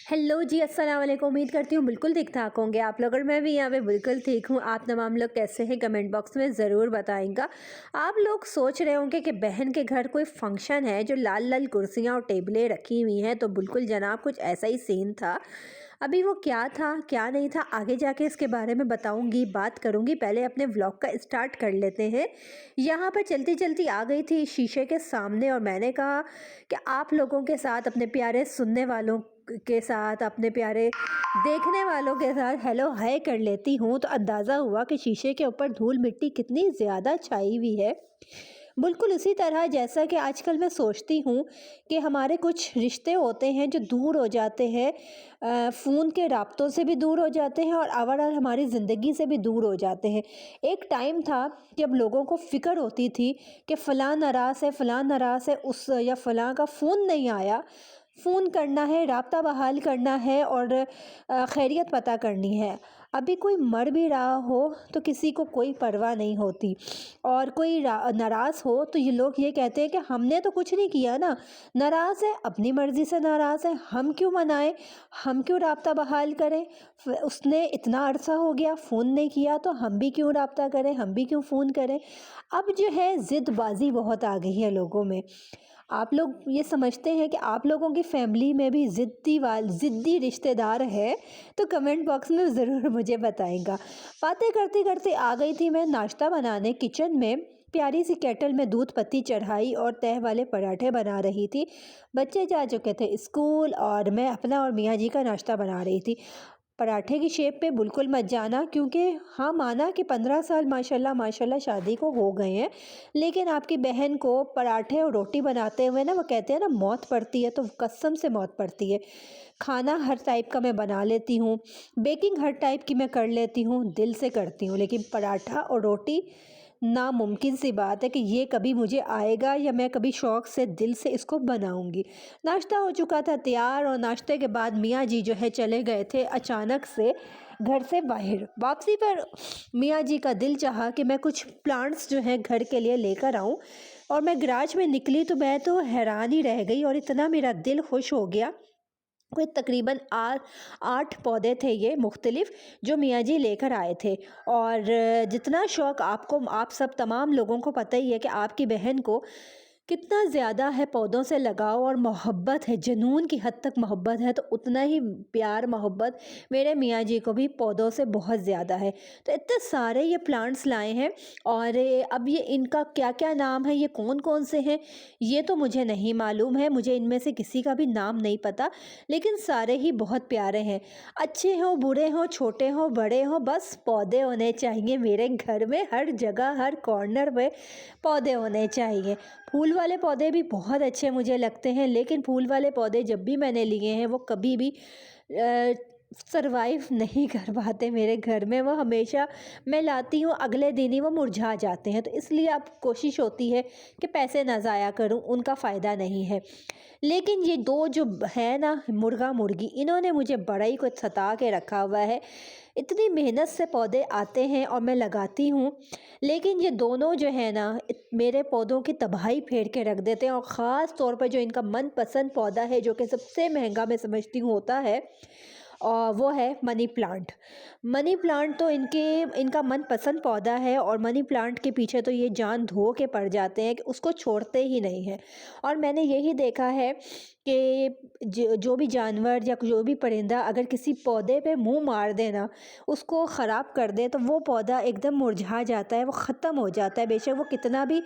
Hello जी, अस्सलाम वालेकुम। उम्मीद करती हूँ बिल्कुल ठीक ठाक होंगे आप लोग, और मैं भी यहाँ पे बिल्कुल ठीक हूँ। आप तमाम लोग कैसे हैं कमेंट बॉक्स में ज़रूर बताएंगा। आप लोग सोच रहे होंगे कि बहन के घर कोई फंक्शन है जो लाल लाल कुर्सियाँ और टेबलें रखी हुई हैं, तो बिल्कुल जनाब कुछ ऐसा ही सीन था। अभी वो क्या था क्या नहीं था आगे जाके इसके बारे में बताऊंगी, बात करूंगी। पहले अपने व्लॉग का स्टार्ट कर लेते हैं। यहाँ पर चलती चलती आ गई थी शीशे के सामने, और मैंने कहा कि आप लोगों के साथ, अपने प्यारे सुनने वालों के साथ, अपने प्यारे देखने वालों के साथ हेलो हाय कर लेती हूँ। तो अंदाज़ा हुआ कि शीशे के ऊपर धूल मिट्टी कितनी ज़्यादा छाई हुई है। बिल्कुल उसी तरह जैसा कि आजकल मैं सोचती हूँ कि हमारे कुछ रिश्ते होते हैं जो दूर हो जाते हैं, फ़ोन के राब्तों से भी दूर हो जाते हैं और ओवरऑल हमारी ज़िंदगी से भी दूर हो जाते हैं। एक टाइम था जब लोगों को फ़िक्र होती थी कि फ़लाँ नाराज़ है, फ़लाँ नाराज़ है, उस या फ़लाँ का फ़ोन नहीं आया। फ़ोन करना है, राब्ता बहाल करना है और खैरियत पता करनी है। अभी कोई मर भी रहा हो तो किसी को कोई परवाह नहीं होती, और कोई नाराज़ हो तो ये लोग ये कहते हैं कि हमने तो कुछ नहीं किया ना, नाराज़ है अपनी मर्ज़ी से नाराज़ है, हम क्यों मनाएं, हम क्यों राब्ता बहाल करें। उसने इतना अरसा हो गया फ़ोन नहीं किया तो हम भी क्यों राब्ता करें, हम भी क्यों फ़ोन करें। अब जो है ज़िदबाज़ी बहुत आ गई है लोगों में। आप लोग ये समझते हैं कि आप लोगों की फैमिली में भी ज़िद्दी रिश्तेदार है, तो कमेंट बॉक्स में ज़रूर मुझे बताएगा। बातें करते करते आ गई थी मैं नाश्ता बनाने किचन में। प्यारी सी केटल में दूध पत्ती चढ़ाई और तह वाले पराठे बना रही थी। बच्चे जा चुके थे स्कूल और मैं अपना और मियाँ जी का नाश्ता बना रही थी। पराठे की शेप पे बिल्कुल मत जाना, क्योंकि हाँ माना कि 15 साल माशाल्लाह माशाल्लाह शादी को हो गए हैं, लेकिन आपकी बहन को पराठे और रोटी बनाते हुए ना, वो कहते हैं ना मौत पड़ती है, तो कसम से मौत पड़ती है। खाना हर टाइप का मैं बना लेती हूँ, बेकिंग हर टाइप की मैं कर लेती हूँ, दिल से करती हूँ, लेकिन पराठा और रोटी नामुमकिन सी बात है कि ये कभी मुझे आएगा या मैं कभी शौक़ से दिल से इसको बनाऊंगी। नाश्ता हो चुका था तैयार, और नाश्ते के बाद मियाँ जी जो है चले गए थे अचानक से घर से बाहर। वापसी पर मियाँ जी का दिल चाहा कि मैं कुछ प्लांट्स जो हैं घर के लिए लेकर आऊँ, और मैं गैराज में निकली तो मैं तो हैरान ही रह गई, और इतना मेरा दिल खुश हो गया। कोई तकरीबन 8 पौधे थे ये मुख्तलिफ, जो मियाँ जी लेकर आए थे। और जितना शौक़ आपको, आप सब तमाम लोगों को पता ही है कि आपकी बहन को कितना ज़्यादा है पौधों से लगाव और मोहब्बत है, जुनून की हद तक मोहब्बत है, तो उतना ही प्यार मोहब्बत मेरे मियाँ जी को भी पौधों से बहुत ज़्यादा है। तो इतने सारे ये प्लांट्स लाए हैं, और अब ये इनका क्या क्या नाम है, ये कौन कौन से हैं, ये तो मुझे नहीं मालूम है, मुझे इनमें से किसी का भी नाम नहीं पता, लेकिन सारे ही बहुत प्यारे हैं। अच्छे हों बुरे हों, छोटे हों बड़े हों, बस पौधे होने चाहिए मेरे घर में। हर जगह हर कॉर्नर में पौधे होने चाहिए। फूल वाले पौधे भी बहुत अच्छे मुझे लगते हैं, लेकिन फूल वाले पौधे जब भी मैंने लिए हैं वो कभी भी सरवाइव नहीं कर पाते मेरे घर में। वो हमेशा मैं लाती हूँ अगले दिन ही वो मुरझा जाते हैं, तो इसलिए अब कोशिश होती है कि पैसे ना ज़ाया करूँ, उनका फ़ायदा नहीं है। लेकिन ये दो जो है ना, मुर्गा मुर्गी, इन्होंने मुझे बड़ा ही कुछ सता के रखा हुआ है। इतनी मेहनत से पौधे आते हैं और मैं लगाती हूँ, लेकिन ये दोनों जो है ना मेरे पौधों की तबाही फेर के रख देते हैं। और ख़ास तौर पर जो इनका मनपसंद पौधा है, जो कि सबसे महंगा मैं समझती हूँ होता है, और वो है मनी प्लांट। मनी प्लांट तो इनका मनपसंद पौधा है, और मनी प्लांट के पीछे तो ये जान धो के पड़ जाते हैं कि उसको छोड़ते ही नहीं हैं। और मैंने यही देखा है कि जो भी जानवर या जो भी परिंदा अगर किसी पौधे पे मुंह मार देना, उसको ख़राब कर दे, तो वो पौधा एकदम मुरझा जाता है, वो ख़त्म हो जाता है, बेशक वो कितना भी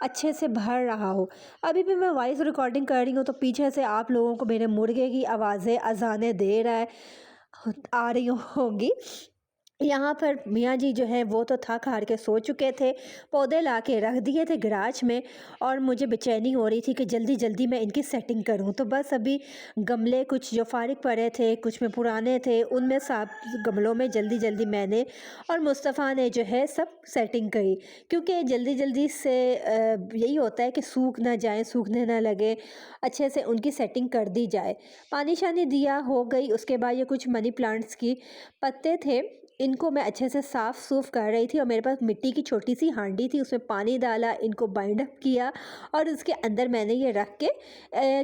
अच्छे से भर रहा हो। अभी भी मैं वॉइस रिकॉर्डिंग कर रही हूँ तो पीछे से आप लोगों को मेरे मुर्गे की आवाज़ें अजानें दे रहा है, आ रही होंगी। यहाँ पर मियाँ जी जो है वो तो थक हार के सो चुके थे, पौधे ला के रख दिए थे गराज में, और मुझे बेचैनी हो रही थी कि जल्दी जल्दी मैं इनकी सेटिंग करूँ। तो बस अभी गमले कुछ जो फारिग पड़े थे, कुछ में पुराने थे, उनमें साफ गमलों में जल्दी जल्दी मैंने और मुस्तफ़ा ने जो है सब सेटिंग करी, क्योंकि जल्दी जल्दी से यही होता है कि सूख ना जाए, सूखने ना लगे, अच्छे से उनकी सेटिंग कर दी जाए। पानी शानी दिया हो गई। उसके बाद ये कुछ मनी प्लांट्स की पत्ते थे, इनको मैं अच्छे से साफ़ सूफ़ कर रही थी और मेरे पास मिट्टी की छोटी सी हांडी थी, उसमें पानी डाला, इनको बाइंड अप किया और उसके अंदर मैंने ये रख के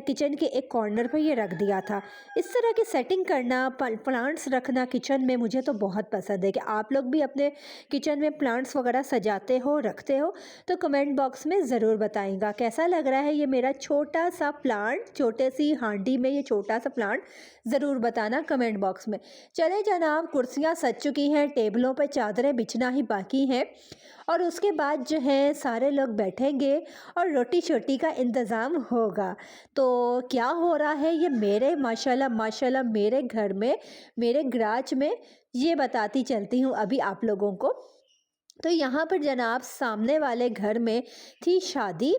किचन के एक कॉर्नर पर ये रख दिया था। इस तरह की सेटिंग करना, प्लांट्स रखना किचन में मुझे तो बहुत पसंद है। कि आप लोग भी अपने किचन में प्लांट्स वगैरह सजाते हो, रखते हो, तो कमेंट बॉक्स में ज़रूर बताइएगा कैसा लग रहा है ये मेरा छोटा सा प्लांट। छोटे सी हांडी में ये छोटा सा प्लांट ज़रूर बताना कमेंट बॉक्स में। चले जनाब, कुर्सियाँ सज चुकी हैं, टेबलों पर चादरें बिछना ही बाकी हैं और उसके बाद जो है सारे लोग बैठेंगे और रोटी शोटी का इंतज़ाम होगा। तो क्या हो रहा है ये मेरे माशाल्लाह माशाल्लाह मेरे घर में, मेरे गराज में, ये बताती चलती हूँ अभी आप लोगों को। तो यहाँ पर जनाब सामने वाले घर में थी शादी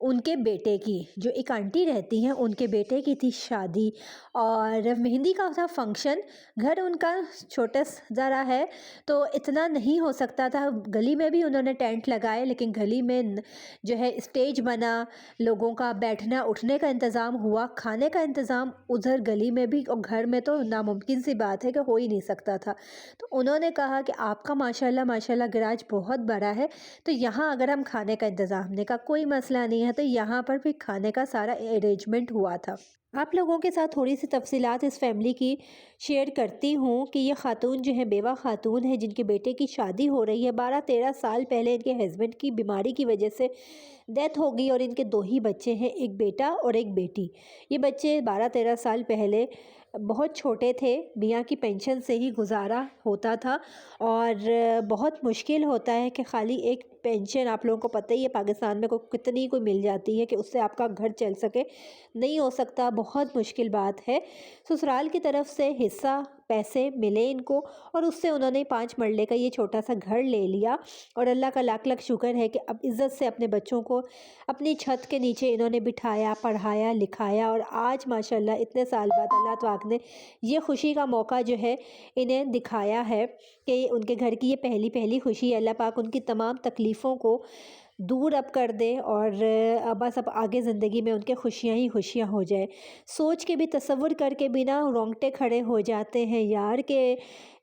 उनके बेटे की, जो एक आंटी रहती हैं उनके बेटे की थी शादी और मेहंदी का था फंक्शन। घर उनका छोटा ज़रा है तो इतना नहीं हो सकता था। गली में भी उन्होंने टेंट लगाए, लेकिन गली में जो है स्टेज बना, लोगों का बैठना उठने का इंतज़ाम हुआ, खाने का इंतज़ाम उधर गली में भी, और घर में तो नामुमकिन सी बात है कि हो ही नहीं सकता था। तो उन्होंने कहा कि आपका माशाल्लाह माशाल्लाह गराज बहुत बड़ा है, तो यहाँ अगर हम खाने का इंतज़ाम, हमने कहा कोई मसला नहीं है। तो यहाँ पर भी खाने का सारा अरेंजमेंट हुआ था। आप लोगों के साथ थोड़ी सी तफसीलात इस फैमिली की शेयर करती हूँ कि ये खातून जो है बेवा खातून है, जिनके बेटे की शादी हो रही है। 12-13 साल पहले इनके हस्बैंड की बीमारी की वजह से डेथ हो गई और इनके 2 ही बच्चे हैं, एक बेटा और एक बेटी। ये बच्चे 12-13 साल पहले बहुत छोटे थे, मियाँ की पेंशन से ही गुजारा होता था और बहुत मुश्किल होता है कि खाली एक पेंशन, आप लोगों को पता ही है पाकिस्तान में को कितनी कोई मिल जाती है कि उससे आपका घर चल सके, नहीं हो सकता, बहुत मुश्किल बात है। ससुराल की तरफ से हिस्सा पैसे मिले इनको और उससे उन्होंने 5 मरले का ये छोटा सा घर ले लिया और अल्लाह का लाख लाख शुक्र है कि अब इज़्ज़त से अपने बच्चों को अपनी छत के नीचे इन्होंने बिठाया, पढ़ाया, लिखाया और आज माशाल्लाह इतने साल बाद अल्लाह पाक ने ये खुशी का मौका जो है इन्हें दिखाया है कि उनके घर की ये पहली पहली खुशी है। अल्लाह पाक उनकी तमाम तकलीफ़ों को दूर अब कर दे और बस अब आगे ज़िंदगी में उनके खुशियाँ ही खुशियाँ हो जाए। सोच के भी, तसव्वुर करके भी ना रोंगटे खड़े हो जाते हैं यार कि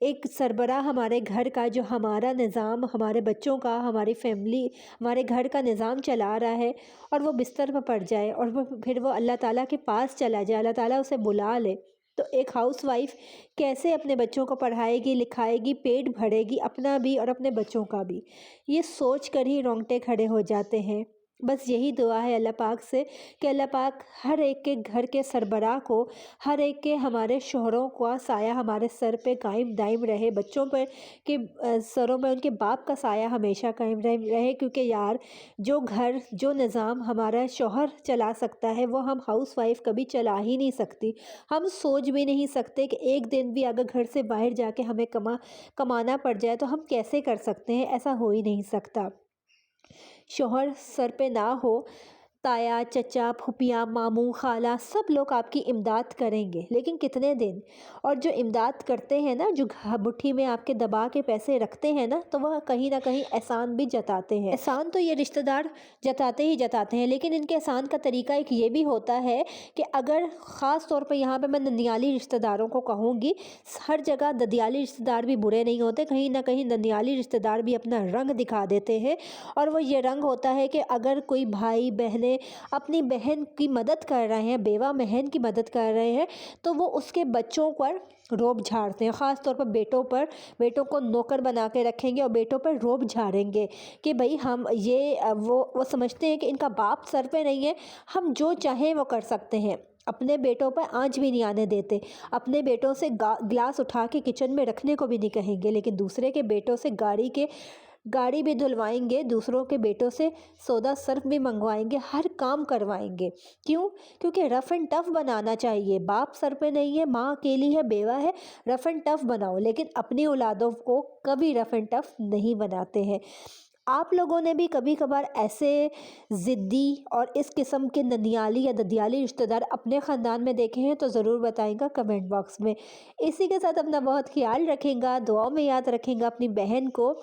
एक सरबराह हमारे घर का, जो हमारा निज़ाम, हमारे बच्चों का, हमारी फैमिली, हमारे घर का निज़ाम चला रहा है और वो बिस्तर पर पड़ जाए और फिर वो अल्लाह ताला के पास चला जाए, अल्लाह ताला उसे बुला ले। तो एक हाउसवाइफ़ कैसे अपने बच्चों को पढ़ाएगी, लिखाएगी, पेट भरेगी अपना भी और अपने बच्चों का भी। ये सोच कर ही रोंगटे खड़े हो जाते हैं। बस यही दुआ है अल्लाह पाक से कि अल्लाह पाक हर एक के घर के सरबराह को, हर एक के, हमारे शोहरों का साया हमारे सर पे कायम दायम रहे, बच्चों पर के सरों में उनके बाप का साया हमेशा कायम रहे। क्योंकि यार जो घर, जो निज़ाम हमारा शौहर चला सकता है वो हम हाउसवाइफ़ कभी चला ही नहीं सकती। हम सोच भी नहीं सकते कि एक दिन भी अगर घर से बाहर जाके हमें कमाना पड़ जाए तो हम कैसे कर सकते हैं, ऐसा हो ही नहीं सकता। शौहर सर पे ना हो, ताया, चचा, फूफियाँ, मामू, खाला सब लोग आपकी इमदाद करेंगे, लेकिन कितने दिन। और जो इमदाद करते हैं ना, जो मुट्ठी में आपके दबा के पैसे रखते हैं ना, तो वह कहीं ना कहीं एहसान भी जताते हैं। एहसान तो ये रिश्तेदार जताते ही जताते हैं, लेकिन इनके एहसान का तरीका एक ये भी होता है कि अगर ख़ास तौर पर यहाँ पे मैं ननियाली रिश्तेदारों को कहूँगी, हर जगह ददियाली रिश्तेदार भी बुरे नहीं होते, कहीं ना कहीं ननियाली रिश्तेदार भी अपना रंग दिखा देते हैं। और वो ये रंग होता है कि अगर कोई भाई बहनें अपनी बहन की मदद कर रहे हैं, बेवा बहन की मदद कर रहे हैं, तो वो उसके बच्चों पर रोब झाड़ते हैं, ख़ास तौर पर बेटों पर। बेटों को नौकर बना के रखेंगे और बेटों पर रोब झाड़ेंगे कि भाई हम ये वो समझते हैं कि इनका बाप सर पे नहीं है, हम जो चाहें वो कर सकते हैं। अपने बेटों पर आँच भी नहीं आने देते, अपने बेटों से गिलास उठा के किचन में रखने को भी नहीं कहेंगे, लेकिन दूसरे के बेटों से गाड़ी भी धुलवाएंगे, दूसरों के बेटों से सौदा सर्फ भी मंगवाएंगे, हर काम करवाएंगे। क्यों? क्योंकि रफ़ एंड टफ़ बनाना चाहिए। बाप सर पे नहीं है, माँ अकेली है, बेवा है, रफ़ एंड टफ़ बनाओ, लेकिन अपनी औलादों को कभी रफ़ एंड टफ़ नहीं बनाते हैं। आप लोगों ने भी कभी कभार ऐसे ज़िद्दी और इस किस्म के ननियाली या ददियाली रिश्तेदार अपने ख़ानदान में देखे हैं तो ज़रूर बताएंगा कमेंट बॉक्स में। इसी के साथ अपना बहुत ख्याल रखेंगा, दुआओं में याद रखेंगा अपनी बहन को।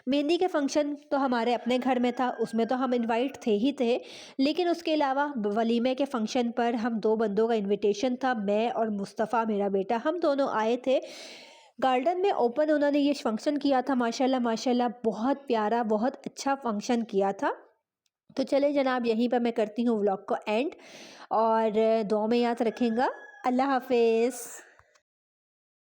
मेहंदी के फंक्शन तो हमारे अपने घर में था, उसमें तो हम इनवाइट थे ही थे, लेकिन उसके अलावा वलीमे के फंक्शन पर हम 2 बंदों का इनविटेशन था, मैं और मुस्तफ़ा मेरा बेटा, हम दोनों आए थे। گارڈن میں اوپن انہوں نے یہ فنکشن کیا تھا، ماشاءاللہ ماشاءاللہ بہت پیارا، بہت اچھا فنکشن کیا تھا۔ تو چلے جناب، یہیں پر میں کرتی ہوں ولاگ کو اینڈ، اور دعا میں یاد رکھیں گا۔ اللہ حافظ۔